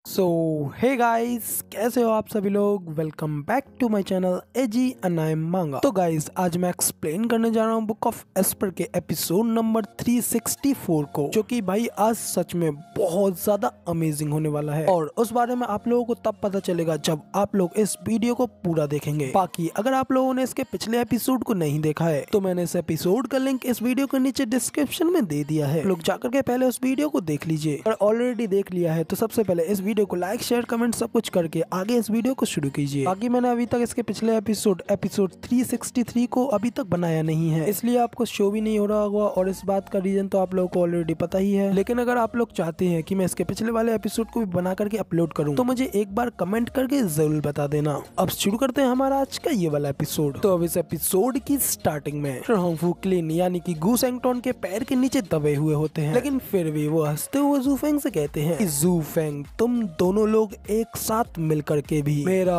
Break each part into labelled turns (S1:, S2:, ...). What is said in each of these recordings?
S1: सो hey guys, कैसे हो आप सभी लोग। Welcome back to my channel AG and I am Manga. तो गाइस, आज मैं एक्सप्लेन करने जा रहा हूँ बुक ऑफ एस्पर के एपिसोड नंबर 364 को, जो कि भाई आज सच में बहुत ज्यादा अमेजिंग होने वाला है। और उस बारे में आप लोगों को तब पता चलेगा जब आप लोग इस वीडियो को पूरा देखेंगे। बाकी अगर आप लोगों ने इसके पिछले एपिसोड को नहीं देखा है तो मैंने इस एपिसोड का लिंक इस वीडियो के नीचे डिस्क्रिप्शन में दे दिया है, लोग जाकर के पहले उस वीडियो को देख लीजिए। अगर ऑलरेडी देख लिया है तो सबसे पहले इस वीडियो को लाइक शेयर कमेंट सब कुछ करके आगे इस वीडियो को शुरू कीजिए। बाकी मैंने अभी तक इसके पिछले एपिसोड 363 को अभी तक बनाया नहीं है, इसलिए आपको शो भी नहीं हो रहा होगा। और इस बात का रीजन तो आप लोगों को ऑलरेडी पता ही है, लेकिन अगर आप लोग चाहते हैं कि मैं इसके पिछले वाले एपिसोड को भी बना करके अपलोड करूं तो मुझे एक बार कमेंट करके जरूर बता देना। अब शुरू करते हैं हमारा आज का ये वाला एपिसोड। तो अब इस एपिसोड की स्टार्टिंग में होंगफू क्लिन यानी कि गू सेंगटोन के पैर के नीचे दबे हुए होते हैं, लेकिन फिर भी वो हंसते हुए जू फेंग से कहते हैं कि जू फेंग, तुम दोनों लोग एक साथ मिलकर के भी मेरा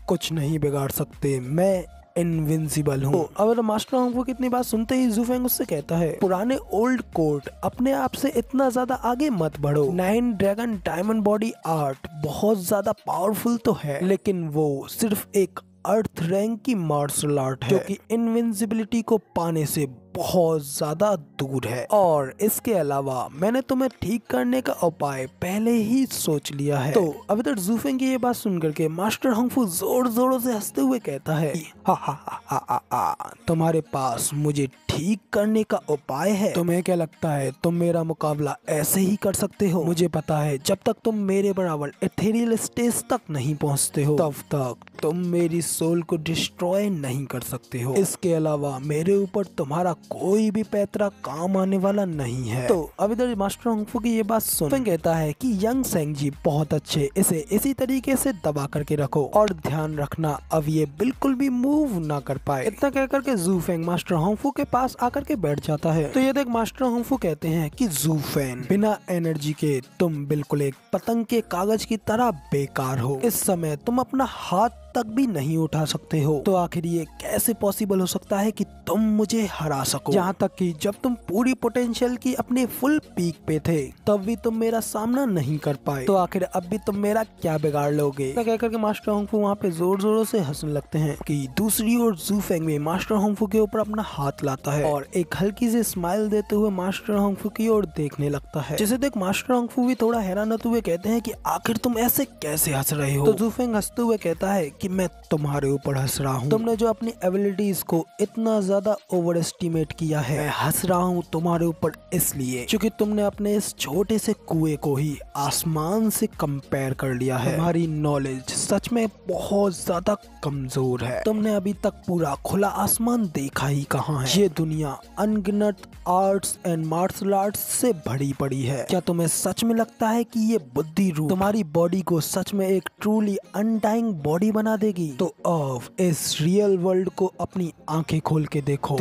S1: कुछ नहीं बिगाड़ सकते, मैं इनविंसिबल हूँ। अब मास्टर होंगफू की इतनी बात सुनते ही जू फेंग उससे कहता है, पुराने ओल्ड कोर्ट, अपने आप से इतना ज्यादा आगे मत बढ़ो। 9 ड्रैगन डायमंड बॉडी आर्ट बहुत ज्यादा पावरफुल तो है, लेकिन वो सिर्फ एक अर्थ रैंक की मार्शल आर्ट है जो कि इनविंसिबिलिटी को पाने से बहुत ज्यादा दूर है। और इसके अलावा मैंने तुम्हें ठीक करने का उपाय पहले ही सोच लिया है। तो अभी तक जू फेंग की ये बात सुनकर के मास्टर होंगफू जोर जोरों से हंसते हुए कहता है, हा हा हा हा हा, तुम्हारे पास मुझे ठीक करने का उपाय है? तुम्हें क्या लगता है तुम मेरा मुकाबला ऐसे ही कर सकते हो? मुझे पता है जब तक तुम मेरे बराबर इथेरियल स्टेज तक नहीं पहुंचते हो तब तक तुम मेरी सोल को डिस्ट्रॉय नहीं कर सकते हो। इसके अलावा मेरे ऊपर तुम्हारा कोई भी पैतरा काम आने वाला नहीं है। तो अभी तक मास्टर होंगफू की ये बात सुन कहता है कि यंग सेंग जी बहुत अच्छे, इसे इसी तरीके से दबा करके रखो और ध्यान रखना अब ये बिल्कुल भी मूव ना कर पाए। इतना कहकर के जू फेंग मास्टर होंगफू के पास आकर के बैठ जाता है। तो ये देख मास्टर होंगफू कहते हैं कि जू फेंग, बिना एनर्जी के तुम बिल्कुल एक पतंग के कागज की तरह बेकार हो। इस समय तुम अपना हाथ तक भी नहीं उठा सकते हो, तो आखिर ये कैसे पॉसिबल हो सकता है कि तुम मुझे हरा सको? यहाँ तक कि जब तुम पूरी पोटेंशियल की अपने फुल पीक पे थे तब भी तुम मेरा सामना नहीं कर पाए, तो आखिर अब भी तुम मेरा क्या बिगाड़ लोगे? तो कहकर के मास्टर होंगफू वहाँ पे जोर जोरों से हंसने लगते हैं कि दूसरी ओर जू फेंग भी मास्टर होंगफू के ऊपर अपना हाथ लाता है और एक हल्की सी स्माइल देते हुए मास्टर होंगफू की ओर देखने लगता है, जिसे देख मास्टर होंगफू भी थोड़ा हैरान होते हुए कहते हैं कि आखिर तुम ऐसे कैसे हंस रहे हो? तो जू फेंग हंसते हुए कहता है कि मैं तुम्हारे ऊपर हंस रहा हूँ, तुमने जो अपनी एबिलिटीज को इतना ज्यादा ओवर एस्टिमेट किया है। मैं हंस रहा हूँ तुम्हारे ऊपर इसलिए क्योंकि तुमने अपने इस छोटे से कुएं को ही आसमान से कंपेयर कर लिया है। तुम्हारी नॉलेज सच में बहुत ज्यादा कमजोर है। तुमने अभी तक पूरा खुला आसमान देखा ही कहाँ है? ये दुनिया अनगिनत आर्ट्स एंड मार्शल आर्ट्स से भरी पड़ी है। क्या तुम्हें सच में लगता है कि ये बुद्धि रूप तुम्हारी बॉडी को सच में एक ट्रूली अनडाइंग बॉडी बना देगी? तो अब इस रियल वर्ल्ड को अपनी आंखें खोल के देखो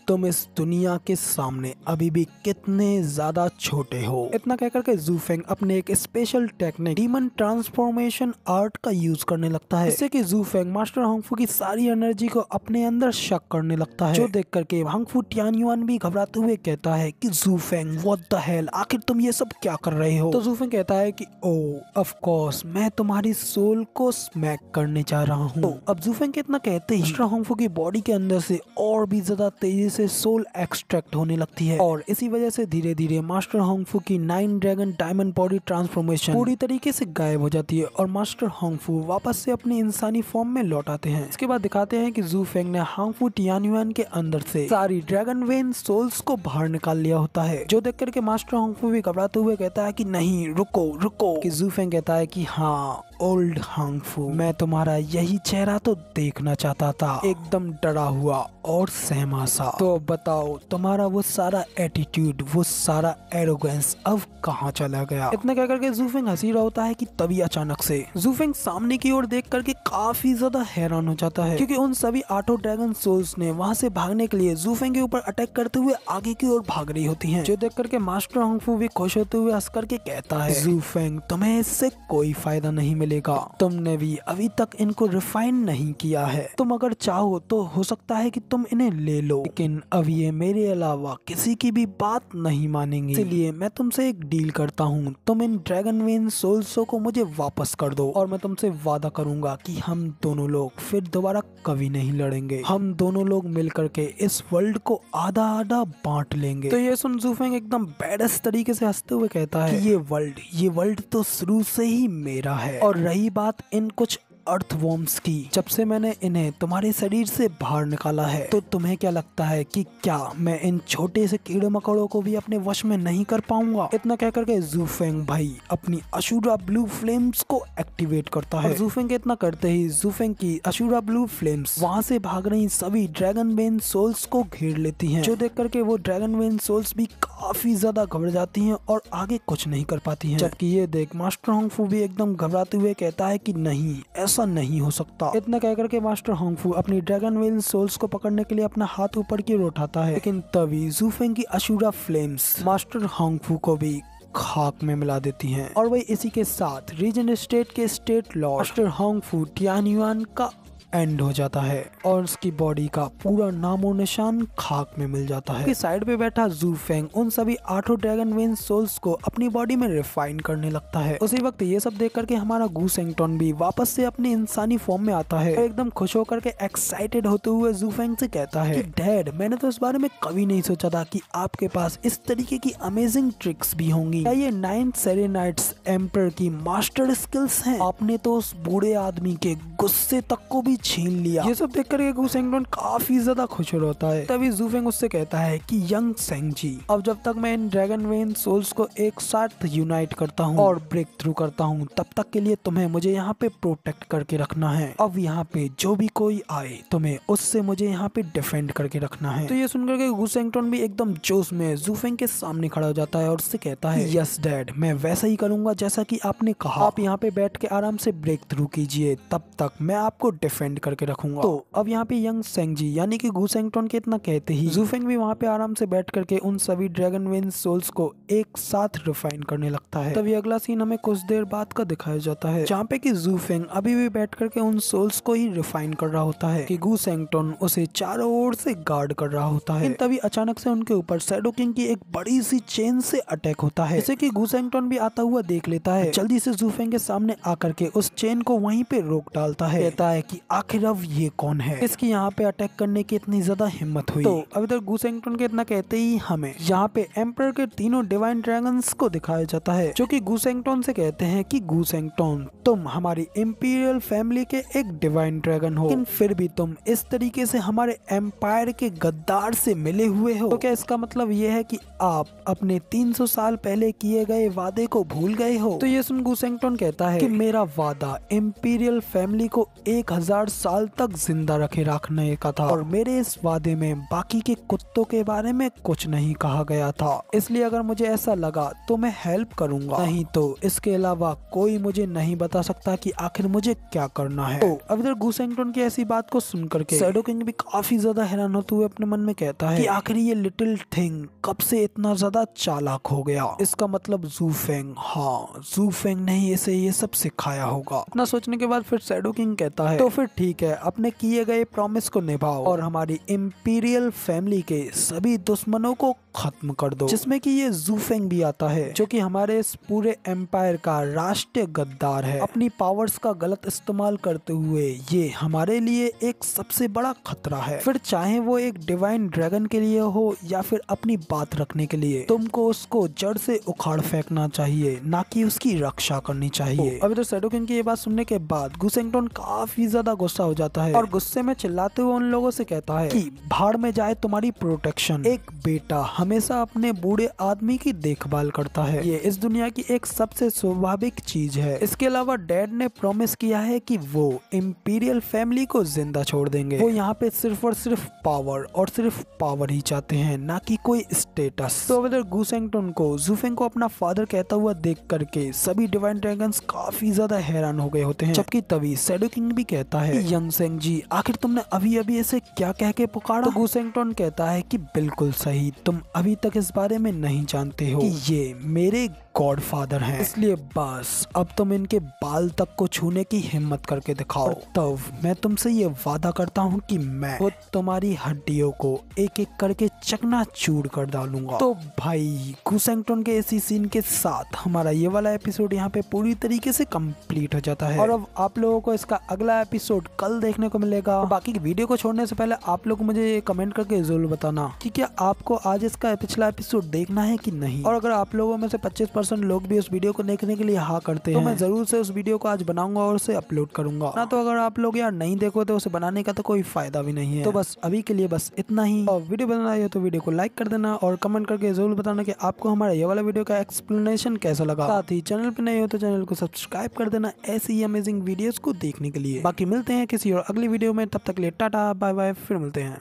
S1: तुम इस दुनिया के सामने अभी भी कितने ज्यादा छोटे हो। इतना कहकर के जू फेंग अपने एक special technique demon transformation art का यूज करने लगता है, जिससे कि जू फेंग मास्टर होंगफू की सारी एनर्जी को अपने अंदर शक करने लगता है, जो देख करके होंगफू टियानयुआन भी घबराते हुए कहता है कि जू फेंग व्हाट द हेल, आखिर तुम ये सब क्या कर रहे हो? तो जू फेंग कहता है कि ओ ऑफ कोर्स, मैं तुम्हारी सोल को स्मैक करने जा रहा हूँ। तो अब जू फेंग इतना कहते ही मास्टर होंगफू की बॉडी के अंदर से और भी ज्यादा तेजी से सोल एक्सट्रैक्ट होने लगती है, और इसी वजह से धीरे धीरे मास्टर होंगफू की 9 ड्रैगन डायमंड बॉडी ट्रांसफॉर्मेशन पूरी तरीके से गायब हो जाती है और मास्टर होंगफू वापस से अपनी इंसानी फॉर्म में लौट आते हैं। इसके बाद दिखाते हैं कि जू फेंग ने होंगफू टियानयुआन के अंदर से सारी ड्रैगन वेन सोल्स को बाहर निकाल लिया होता है, जो देख करके मास्टर होंगफू भी घबराते हुए कहता है कि नहीं, रुको रुको। कि जू फेंग कहता है कि हाँ ओल्ड होंगफू, मैं तुम्हारा यही चेहरा तो देखना चाहता था, एकदम डरा हुआ और सहमा सा। तो बताओ तुम्हारा वो सारा एटीट्यूड, वो सारा एरोगेंस अब कहाँ चला गया? इतना कह करके जू फेंग हंसी रहा होता है कि तभी अचानक से जू फेंग सामने की ओर देख करके काफी ज्यादा हैरान हो जाता है, क्योंकि उन सभी 8 ड्रैगन सोल्स ने वहाँ से भागने के लिए जू फेंग के ऊपर अटैक करते हुए आगे की ओर भाग रही होती हैं, जो देख करके मास्टर होंगफू भी खुश होते हुए हंस करके कहता है, जू फेंग तुम्हें इससे कोई फायदा नहीं मिलेगा। तुमने भी अभी तक इनको रिफाइन नहीं किया है। तुम अगर चाहो तो हो सकता है कि तुम इन्हें ले लो, लेकिन अब ये मेरे अलावा किसी की भी बात नहीं मानेंगे। इसलिए मैं तुमसे एक डील करता हूँ, तुम इन ड्रैगन वेन सोल्स को मुझे वापस कर दो और मैं तुमसे वादा करूंगा कि हम दोनों लोग फिर दोबारा कभी नहीं लड़ेंगे। हम दोनों लोग मिल करके इस वर्ल्ड को आधा आधा बांट लेंगे। तो ये सुन ज़ूफेंग एकदम बैडस तरीके से हंसते हुए कहता है कि ये वर्ल्ड तो शुरू से ही मेरा है। और रही बात इन कुछ अर्थवॉर्म्स की, जब से मैंने इन्हें तुम्हारे शरीर से बाहर निकाला है, तो तुम्हें क्या लगता है कि क्या मैं इन छोटे से कीड़े मकोड़ों को भी अपने वश में नहीं कर पाऊंगा? इतना कह करके ज़ूफेंग भाई अपनी अशूरा ब्लू फ्लेम्स को एक्टिवेट करता है। ज़ूफेंग के इतना करते ही ज़ूफेंग की अशूरा ब्लू फ्लेम्स वहाँ से भाग रही सभी ड्रैगन वेन सोल्स को घेर लेती हैं, जो देख करके वो ड्रैगन वेन सोल्स भी काफी ज्यादा घबरा जाती हैं और आगे कुछ नहीं कर पाती हैं। जबकि ये देख मास्टर होंगफू भी एकदम घबराते हुए कहता है कि नहीं, ऐसा नहीं हो सकता। इतना कहकर के मास्टर होंगफू अपनी ड्रैगन वेन सोल्स को पकड़ने के लिए अपना हाथ ऊपर की ओर उठाता है, लेकिन तभी ज़ूफेंग की अशूरा फ्लेम्स मास्टर होंगफू को भी खाक में मिला देती हैं। और वही इसी के साथ रीजन स्टेट के स्टेट लॉर्ड मास्टर होंगफू टियानयुआन का एंड हो जाता है और उसकी बॉडी का पूरा नामो निशान खाक में मिल जाता है। साइड पे बैठा ज़ूफेंग उन सभी 8 ड्रैगन वेन सोल्स को अपनी बॉडी में रिफाइन करने लगता है। उसी वक्त ये सब देख करके हमारा गू सेंगटोन भी वापस से अपनी इंसानी फॉर्म में आता है और एकदम खुश होकर के एक्साइटेड होते हुए ज़ूफेंग से कहता है कि डैड, मैंने तो इस बारे में कभी नहीं सोचा था कि आपके पास इस तरीके की अमेजिंग ट्रिक्स भी होंगी। क्या ये 9 सेरेनाइट्स एम्पर की मास्टर स्किल्स हैं? आपने तो उस बूढ़े आदमी के गुस्से तक को भी छीन लिया। ये सब देख कर गू सेंगटोन काफी ज्यादा खुश होता है। तभी ज़ूफेंग उससे कहता है कि यंग सेंग जी, अब जब तक मैं इन ड्रैगन वेन सोल्स को एक साथ यूनाइट करता हूँ और ब्रेक थ्रू करता हूँ, तब तक के लिए तुम्हें मुझे यहाँ पे प्रोटेक्ट करके रखना है। अब यहाँ पे जो भी कोई आए, तुम्हें उससे मुझे यहाँ पे डिफेंड करके रखना है। तो ये सुनकर के गू सेंगटोन भी एकदम जोश में ज़ूफेंग के सामने खड़ा हो जाता है और उससे कहता है यस डैड, मैं वैसा ही करूंगा जैसा कि आपने कहा। आप यहाँ पे बैठ के आराम से ब्रेक थ्रू कीजिए, तब तक मैं आपको डिफेंड करके रखूंगा। तो अब यहाँ पे यंग सेंग जी यानी कि गू सेंगटोन के इतना कहते ही ज़ूफेंग भी वहाँ पे आराम से बैठ करके उन सभी ड्रैगन वेन सोल्स को एक साथ रिफाइन करने लगता है। तभी अगला सीन हमें कुछ देर बाद का दिखाया जाता है, जहाँ पे कि ज़ूफेंग अभी भी बैठ करके उन सोल्स को ही रिफाइन कर रहा होता है कि गू सेंगटोन उसे चारों ओर से गार्ड कर रहा होता है। तभी अचानक से उनके ऊपर शैडो किंग की एक बड़ी सी चेन से अटैक होता है, जिसे कि गू सेंगटोन भी आता हुआ देख लेता है। जल्दी से ज़ूफेंग के सामने आकर के उस चेन को वहीं पे रोक डालता है। कहता है कि आखिर अब ये कौन है, इसकी यहाँ पे अटैक करने की इतनी ज्यादा हिम्मत हुई। तो अभी तक गू सेंगटोन के इतना कहते ही हमें यहाँ पे एम्परर के तीनों डिवाइन ड्रैगन्स को दिखाया जाता है, जो कि गू सेंगटोन से कहते हैं कि गू सेंगटोन, तुम हमारी इंपीरियल फैमिली के एक डिवाइन ड्रैगन हो, लेकिन फिर भी तुम इस तरीके से हमारे एम्पायर के गद्दार से मिले हुए हो। तो क्या इसका मतलब ये है कि आप अपने 300 साल पहले किए गए वादे को भूल गए हो? तो ये सुन गू सेंगटोन कहता है कि मेरा वादा इंपीरियल फैमिली को 1000 साल तक जिंदा रखने का था और मेरे इस वादे में बाकी के कुत्तों के बारे में कुछ नहीं कहा गया था। इसलिए अगर मुझे ऐसा लगा तो मैं हेल्प करूंगा, नहीं तो इसके अलावा कोई मुझे नहीं बता सकता कि आखिर मुझे क्या करना है। तो अब इधर गू सेंगटोन की ऐसी बात को सुन करके शैडो किंग भी काफी ज्यादा हैरान होते हुए अपने मन में कहता है कि आखिर ये लिटिल थिंग कब से इतना ज्यादा चालाक हो गया? इसका मतलब ज़ूफेंग, हाँ ज़ूफेंग ने ही इसे ये सब सिखाया होगा। इतना सोचने के बाद फिर शैडो किंग कहता है तो फिर ठीक है, अपने किए गए प्रॉमिस को निभाओ और हमारी इंपीरियल फैमिली के सभी दुश्मनों को खत्म कर दो, जिसमें कि ये ज़ूफेंग भी आता है, जो कि हमारे इस पूरे एम्पायर का राष्ट्रीय गद्दार है। अपनी पावर्स का गलत इस्तेमाल करते हुए ये हमारे लिए एक सबसे बड़ा खतरा है। फिर चाहे वो एक डिवाइन ड्रैगन के लिए हो या फिर अपनी बात रखने के लिए, तुमको उसको जड़ से उखाड़ फेंकना चाहिए, ना कि उसकी रक्षा करनी चाहिए। अब इधर शैडो किंग की ये बात सुनने के बाद गू सेंगटोन काफी ज्यादा गुस्सा हो जाता है और गुस्से में चिल्लाते हुए उन लोगों से कहता है कि भाड़ में जाए तुम्हारी प्रोटेक्शन। एक बेटा हमेशा अपने बूढ़े आदमी की देखभाल करता है, ये इस दुनिया की एक सबसे स्वाभाविक चीज है। इसके अलावा डैड ने प्रॉमिस किया है कि वो इंपीरियल फैमिली को जिंदा छोड़ देंगे। वो यहाँ पे सिर्फ और सिर्फ पावर और सिर्फ पावर ही चाहते हैं, ना कि कोई स्टेटस। तो इधर गू सेंगटोन को ज़ूफेंग को अपना फादर कहता हुआ देख करके सभी डिवाइन ड्रैगन्स काफी ज्यादा हैरान हो गए होते हैं। जबकि तभी शैडो किंग भी कहता है यंग सेंग जी, आखिर तुमने अभी अभी इसे क्या कह के पुकारा? तो गू सेंगटोन कहता है कि बिल्कुल सही, तुम अभी तक इस बारे में नहीं जानते हो कि ये मेरे गॉडफादर हैं, इसलिए बस अब तुम इनके बाल तक को छूने की हिम्मत करके दिखाओ, तब मैं तुमसे ये वादा करता हूँ कि मैं खुद तुम्हारी हड्डियों को एक एक करके चकनाचूर कर डालूंगा। तो भाई गुसेंगटन के इसी सीन के साथ हमारा ये वाला एपिसोड यहाँ पे पूरी तरीके से कंप्लीट हो जाता है और अब आप लोगों को इसका अगला एपिसोड कल देखने को मिलेगा। बाकी की वीडियो को छोड़ने से पहले आप लोग मुझे कमेंट करके जरूर बताना कि क्या आपको आज इसका पिछला एपिसोड देखना है कि नहीं, और अगर आप लोगों में से 25% लोग भी उस वीडियो को देखने के लिए हाँ करते हैं तो मैं जरूर से उस वीडियो को आज बनाऊंगा और उसे अपलोड करूंगा ना। तो अगर आप लोग यार नहीं देखो तो उसे बनाने का तो कोई फायदा भी नहीं है। तो बस अभी के लिए बस इतना ही, और वीडियो बनाना है तो वीडियो को लाइक कर देना और कमेंट करके जरूर बताना कि आपको हमारा ये वाला वीडियो का एक्सप्लेनेशन कैसा लगा। साथ ही चैनल पे नए हो तो चैनल को सब्सक्राइब कर देना ऐसी ही अमेजिंग वीडियोस को देखने के लिए। बाकी मिलते हैं किसी और अगली वीडियो में, तब तक के लिए टाटा बाय बाय, फिर मिलते हैं।